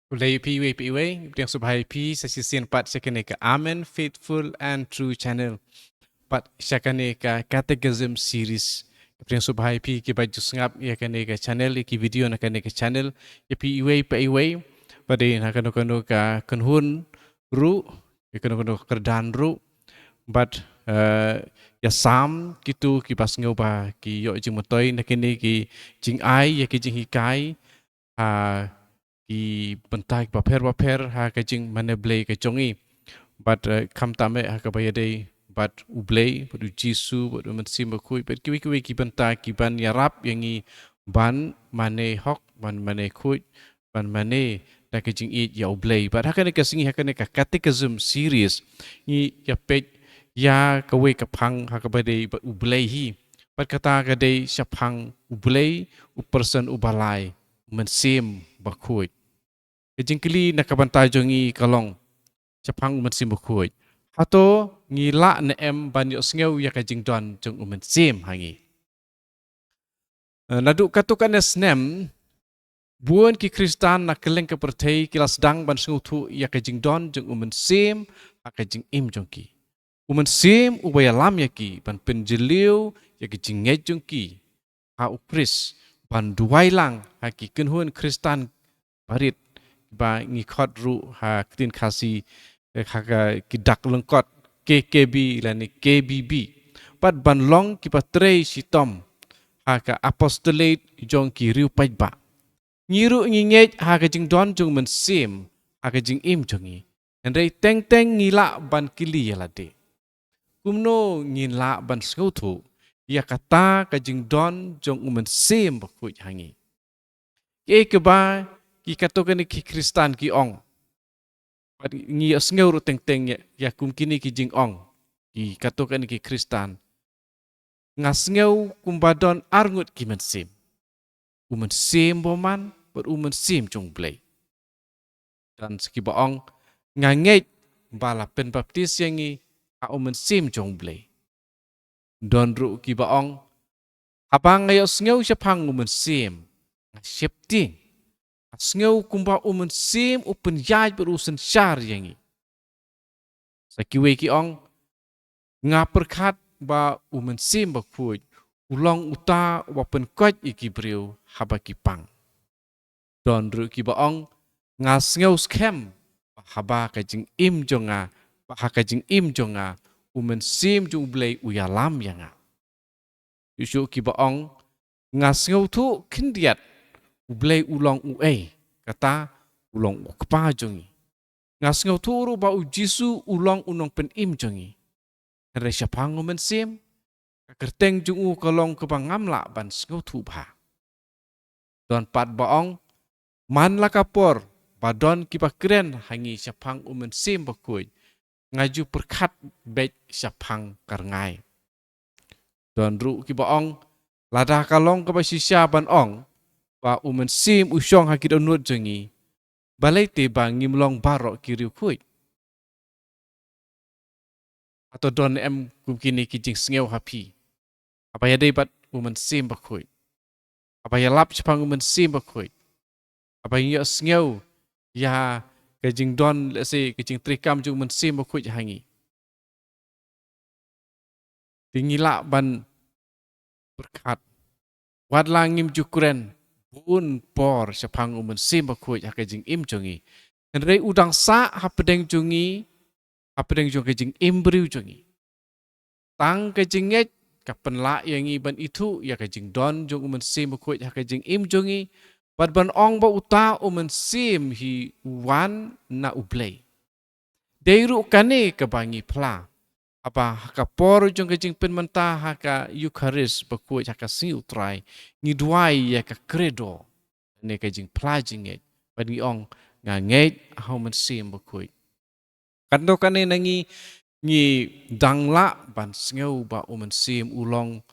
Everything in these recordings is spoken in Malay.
Ulay PUA, yang subhay P sa sisian pat siya ka Amen Faithful and True Channel. Pat siya ka Catechism Series. Yang subhay P ki baju sengap ya ka channel ki video na ka channel ya PUA pada na ka kenhun ru ya kerdan ru but ya sam kitu ki pas ngoba ki yo jing motoy na ki jing ai ya ki jing hikai ki bentai paper ha ka jing mane blay ka chongi but kam tame ha ka bayade but ublay but jisu but mensim bakui but ki bentai ki ban yarap yangi ban mane hok ban mane kuj ban mane da ka jing it ya ublay but ha ka ne ka singi ha ka ne ka catechism series ni ya pej ya ka we ka phang ha ka bayade but ublay hi but kata ka dei syapang ublay upersen ubalai mensim bakuj Kejingkili nakabantay jongi kalong Japang uman sim bukuy. Hato ngila na ban yo sngew ya kajing don jong uman sim hangi. Naduk katukan na snem buon ki Kristan na keleng ke pertei kilas dang ban sengutu ya kajing don jong uman sim ha kajing im jongki. Uman sim ubaya lam ya ki ban penjeliu ya kajing ngej jongki. Ha upris ban duwai lang ha ki kenhuan Kristan barit ba ngikot ru ha ktin khasi ha kidak lengkot KKB lani KBB pat ban long ki patre sitom ha ka apostolate jong ki riu pai ba ngiru ngingej ha ka jing don jong men sim ha ka jing im jongi andai teng ngila ban kili yala de kumno ngila ban skutu ya kata ka jing don jong men sim bakut hangi ke ba ki katokan ki Kristan ki ong. Ngi asngeu ru teng ya kum kini ki jing ong. Ki katokan ki Kristan. Ngasngeu kumbadon arngut ki mensim. Umen sim boman, ber umen sim jong blay. Dan seki ba ong ngangej bala pen baptis yangi a umen sim jong blay. Don ru ki ba ong abang ngayo sngeu syapang umen sim. Syepting. Sngew kumba umen sim upen yaj berusen syar yangi. Sakiwe ki ong ngaperkat ba umen sim bakuj ulong uta wapen koj iki briu haba ki pang. Don ru ki ba ong ngasngew skem haba kajing im jonga ba kajing im jonga umen sim jung blay uyalam yanga. Yusuk ki ba ong ngasngew tu kendiat ublay ulong uai kata ulong ukpa jongi ngas ngau turu ba ujisu ulong unong pen im jongi re syapang men sim kerteng jungu kalong ke bangamla ban ngau tu ba don pat baong man la kapor badon kipa kren hangi syapang umen sim bakui ngaju perkat bet syapang karngai don ru ki baong lada kalong ke basisya ban ong ba umen sim usyong hakid onut jongi balai te ba ngimlong barok kiriu kuy atau don em kum kini kijing sngew hapi apa ya debat umen sim bakuy apa ya lap chapang umen sim bakuy apa ya sngew ya kijing don lese kijing trikam jung umen sim bakuy hangi tingila ban berkat wadlang ngim jukuren bun por syapang umen sim bakuj hakajing im jongi Henry udang sa hapedeng jongi hapedeng jong kajing imbriu jongi tang kajing nget kapen la yang iban itu ya kajing don jong umen sim bakuj hakajing im jongi bad ban ong ba uta umen sim hi wan na ublay deiru kane kebangi pla apa haka por jong kajing pen mentah haka Eucharis bakuj haka siutrai ngidwai ya ka credo ne kajing plajing et bagi ong ngangej hauman sim bakuj kando kane nangi ngi dangla ban sngeu ba uman sim ulong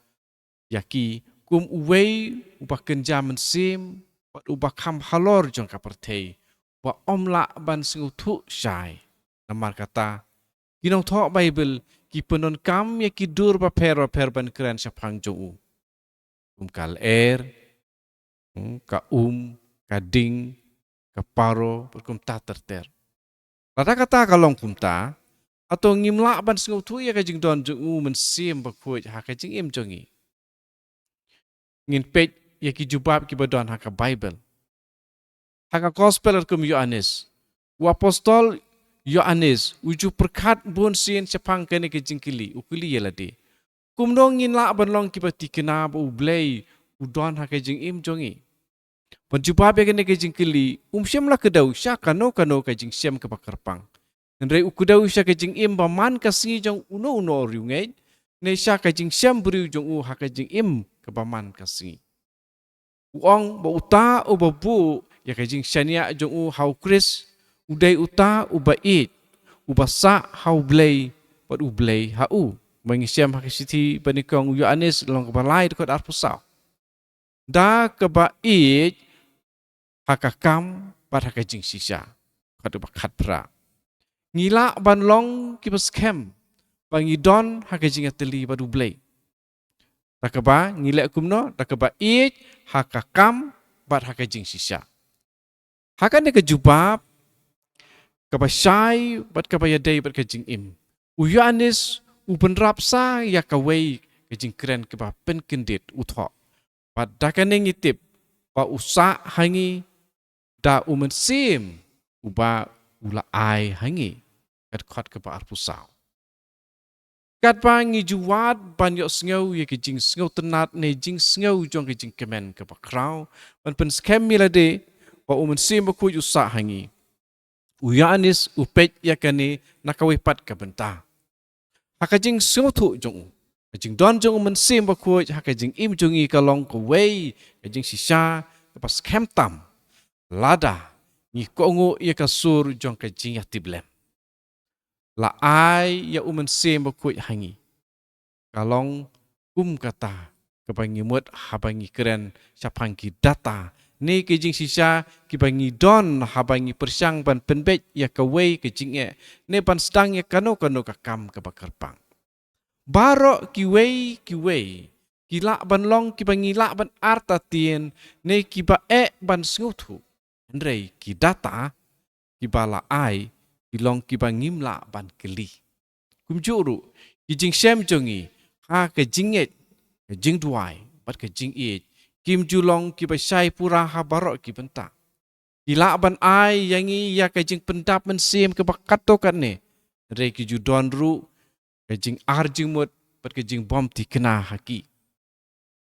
yaki kum uwei uba kenja men sim ba uba kam halor jong ka pertei ba omla ban sngeu tu syai namar kata kinong tho Bible ki penon kam ya ki dur ba per ban keren syapang jong kal ka ding ke paro berkumta terter. Lada kata kalong kumta atau ngimla ban sengau tu ya kajing don jeng mensim bakuj ha kajing im jongi. Ngin pej ya ki jubab ki badon ha ka Bible. Ha ka gospel kum Yohanes. U apostol Yohanes uju perkat bun sin sepang kene kajing kili ukuli ya lade. Kum dong ngin la ban long ki pati kena bu blay u don ha kajing im jongi. Penjubab ya kene kajing kili syam la kedau sya kano kajing syam ke bakarpang. Nre ukudau sya kajing im baman kasi jong uno riungai ne sya kajing syam beriu jong ha kajing im ke baman kasi. Uang ba uta u babu ya kajing syania jong hau kris udai uta u bait u basa hau blay pat u blay hau mangi syam ha kasiti banikong Yohanes long balai dekat arpusau. Da ke bait hakakam pat hakajing sisa kadu bakat pra ngila ban long kibas kem bangi don hakajing ateli badu blay takaba ngila kumno takaba it hakakam pat hakajing sisa hakan ne kejubab kabashai pat kabayadai pat kajing im uyanis upenrapsa ya kawai kajing keren keba penkendit utho pat dakane ngitip pa usa hangi da umensim uba ula ai hangi kat khot ke par pusau kat pa ngi juwat ban yo sngo ye ke jing sngo tenat ne jing sngo jong ke jing kemen ke pa krau ban pen skem milade pa umensim ba ku usa hangi uyanis upet ya kane nakawi pat ke benta hakajing sngo thu jong kajing don jong umensim ba ku hakajing im jongi kalong ko wei kajing sisa pas skem tam lada ni kongo ia kasur jong ka jing tiblem la ai ya sem bakui hangi kalong kata kebangi mut habangi keren sapangki data ni ke jing sisa kibangi don habangi persang ban penbet ya kawei ke jing ne pan sedang ya kano ka kam ka bakarpang baro kiwei kila ban long kibangi la ban arta tien ne kiba ban snguthu Andrei ki data ki bala ai ki long ki bangim la ban keli. Kum juru ki jing shem jongi ha ke jinget ke jing duai bat ke jing it kim julong ki ba sai pura ha barok ki benta. Ki la ban ai yangi ya ke jing pendap men sim ke bakat to kan ne. Andrei ki ju don ru ke jing ar jing mut bat ke jing bom ti kena haki.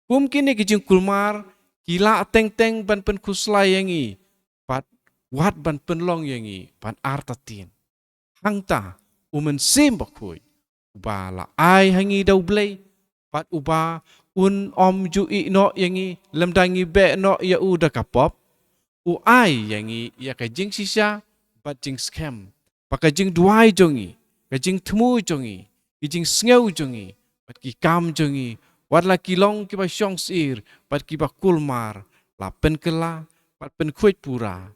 Kum kini ke jing kulmar ki la teng ban pen kuslai yangi pat wat ban penlong yangi pan artatin hangta sim bakui uba la ai hangi dau blay pat uba om ju i no yangi lemdangi be no ya u da kapop u ai yangi ya ka jing sisa pat jing scam pa ka jing duai jongi ka jing thmu jongi ki jing sneu jongi pat ki kam jongi wat la kilong ki ba shong sir pat ki ba kulmar la pen kela pat pen kuit pura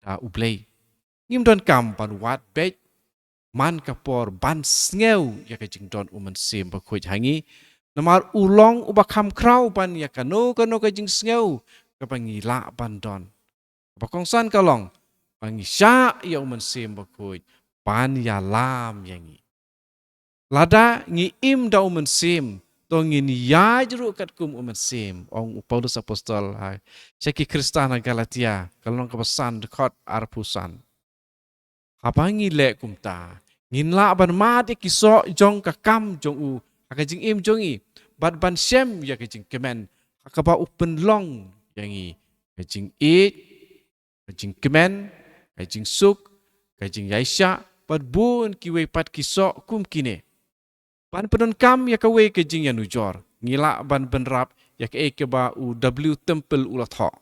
da ublay ngim don kam pan wat bet man kapor ban sneu ya ka jing don sim ba kuit hangi namar ulong uba kam krau ban ya kano ka jing sneu ka pangi la ban don ba kongsan kalong pangi sya ya sim ba kuit pan ya lam yangi lada ngi im da sim tongin ya juru kat kum sim ong Paulus apostol ha seki Kristana Galatia kalong kepesan dekat arpusan habangi le kumta ngin la ban ma de kiso jong ka kam jong u hakajing im jongi bat ban shem ya kajing kemen hakaba open long yangi kajing it kajing kemen kajing suk kajing yaisha bat bun kiwe pat kiso kum kine ban penon kam ya kawe ke jing ya nujor ngila ban benrap ya ke ba u w temple ulatho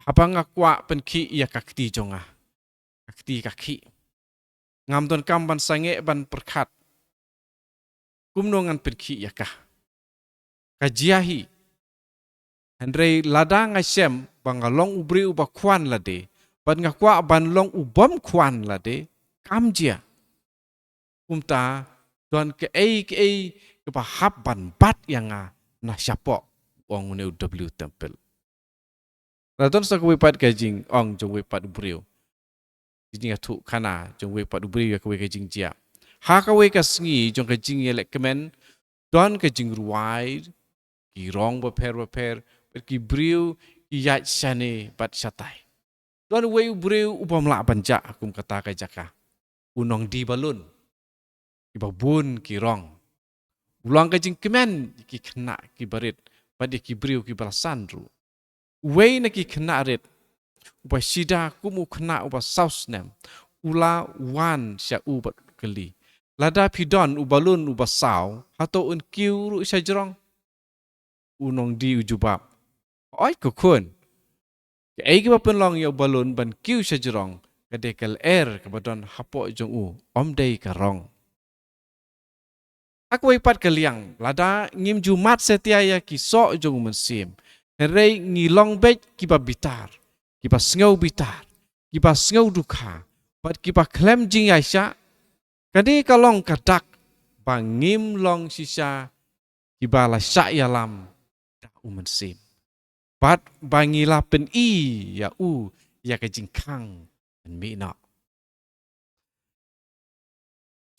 habang akwa penki ya kakti jonga kakti kaki ngam don kam ban sange ban perkat kumnongan penki ya kah kajiahi Andre ladang asem bangalong ubri uba kwan lade ban ngakwa ban long ubom kwan lade kamjia kumta don ke bahap ban bat yang na syapok wong ne w temple Radon sa kuwipat kajing ong jong wipat ubriu. Jing atu kana jong wipat ubriu ya kuwi kajing jia. Ha kawe kasngi jong kajing yelek kemen don kajing ruai ki rong beper ki briu ki yat shane bat shatai. Don we ubriu upam la banja akum kata ka jaka. Unong di balun. Ki babun ki rong. Ulang kajing kemen ki kena ki barit bat ki briu ki balasan ru. We na ki kena rit. Upa sida kumu kena upa sausnem. Ula wan sya ubat keli. Lada pidon ubalun uba saw. Hato un kiu ru sya jerong. Unong di ujubab. Oi kukun. Ai kiba penlong ya ubalun ban kiu sya jerong. Kadekal kabadon hapo jong u. Omdei karong. Aku ipat kaliang. Lada ngim jumat setiaya kisok jong mensim. Herei ngilong bet kiba bitar. Kiba sengau bitar. Kiba sengau duka. Bat kiba klem jing yaisya. Kadi kalong kadak. Bangim long sisa. Kiba la syak yalam. Da umensim. Bat bangila pen i ya u. Ya kajing kang. Dan mi'nak.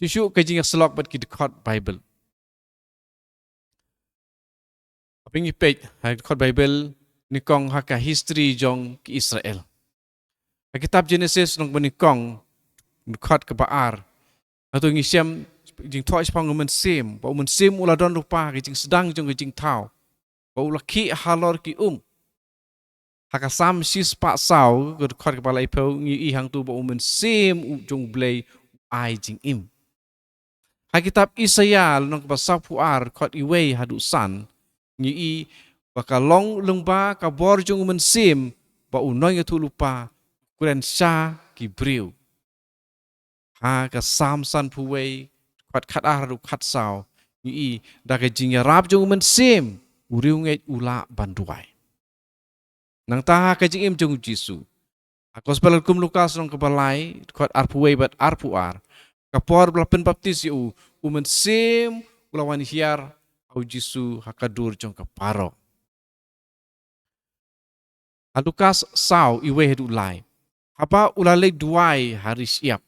Syusyuk kajing ya selok bat kidekot Bible. Aping ipej, kidekot Bible. Nikong haka history jong ki Israel. Kitab Genesis nong benikong kod ke baar. Atau ngisyam jing toy spang umensim, ba umensim uladon rupa jing sedang jong jing tau. Ba ulaki halor ki Haka sam sis pak saw kod kepala ipau ngi hang tu ba umensim jong blay ai jing im. Kitab Isaya nong basau puar kod iwei hadu san ngi bakalong lengba kabor jong umensim ba unoy ngatu lupa kuren sya ki briu. Ka sam san puwei kwat kat ru kat saw ni da ka jing rap jong umensim uriu nget ula banduai. Nang taha ka jing im jong Jisu. Gospel kum Lukas nong kebalai kwat arpuwei bat arpuar. Kapor belapen baptis yu umensim ulawan hiar au Jisu hakadur jong kaparo. Lukas saw iwe hedu lai. Apa ulalay duai hari siap.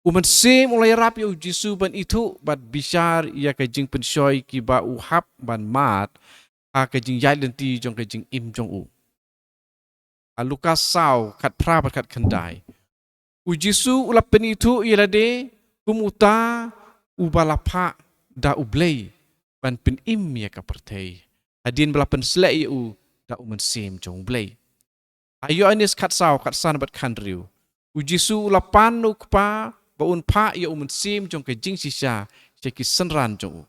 Umensim ulay rap yu Jisu ban itu bat bisyar ia kajing pensyoy kiba uhap ban mat ha kajing yai lenti jong kajing im jong u. Lukas saw kat pra bat kat kendai. Jisu ulap pen itu ilade kumuta ubalapa da ublay ban pen im ya kapertei. Hadin belapen selai u da umensim jong blay. Ayo anis kat saw kat san bat kandriu. Jisu lapan ukpa baun pa ya umensim jong kajing sisa ceki senran jong.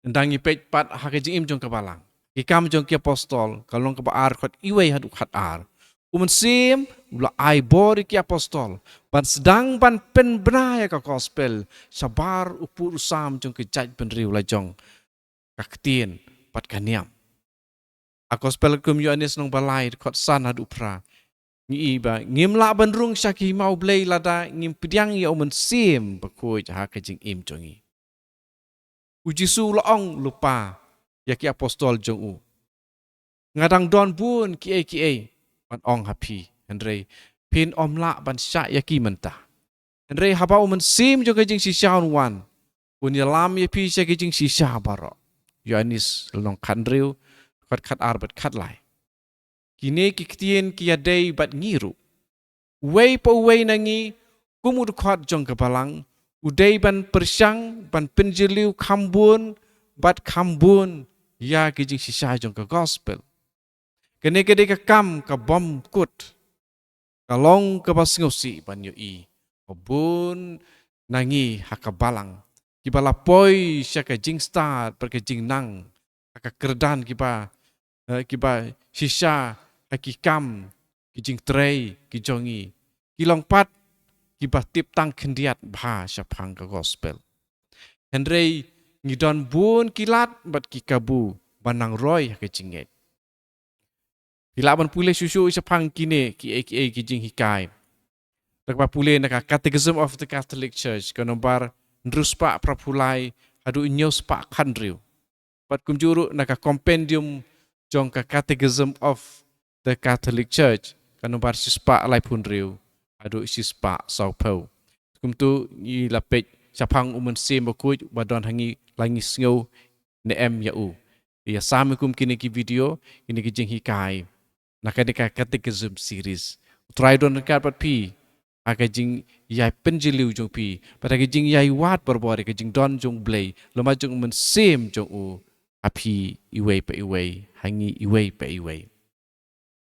Ndangi pej pat ha kajing im jong kabalang. Kikam jong ki apostol kalong kebaar kot iwei hadu kat ar. Umensim ula ai bori ki apostol ban sedang ban pen benaya ka gospel sabar upur usam jong kejaj penriu la jong kaktien pat kaniam. Gospel kum Yohanes nong balai kot san hadu pra. Ngi iba ngimla bandrung syaki mau blay lada ngim pidiang ya umensim bakoi ha kajing im jongi. Jisu laong lupa ya ki apostol jong u. Ngadang don bun ki ban ong happy Henry pin omla ban syak ya ki mentah. Henry haba umensim jong kajing sisyaun wan. Punyalam ya pi syak kajing sisya barok. Yohanes long kandriu kat arbat kat lai. Kini kiktien kiadei bat ngiru. Wei pa wei nangi kumud kat jong kebalang. Udai ban persyang ban penjeliu kambun bat kambun ya kijing sisa jong ke gospel. Kene kede ke kam ke bom kut. Kalong ke bas ngosi ban yo i. Kebun nangi hakabalang. Kibala poi sya ke jing start per ke jing nang. Haka kerdan kiba sisa hakikam kijing trei kijongi kilong pat kiba tip tang kendiat bha syapang ke gospel. Henry ngidon bun kilat bat kikabu banang roy hakijinget. Kilaban pule susu syapang kine ki kijing hikai. Takpa pule naka Catechism of the Catholic Church kanombar ndruspa prapulai hadu nyos pa kandriu. Pat kumjuru naka compendium jong ka Catechism of the Catholic Church kanu bar sispa lai pun riu adu sispa sau pau kum tu i lapej chapang umun sim bakuj badon hangi langi sngo ne em ya u ya sami kum kini ki video ini ki jing hikai nakadika Catechism series try don ka pat pi aga jing yai penjiliu jong pi pada ki jing yai wat berbore ki jing don jong blei lama jong umun sim jong u api iwei pa iwei hangi iwei pa iwei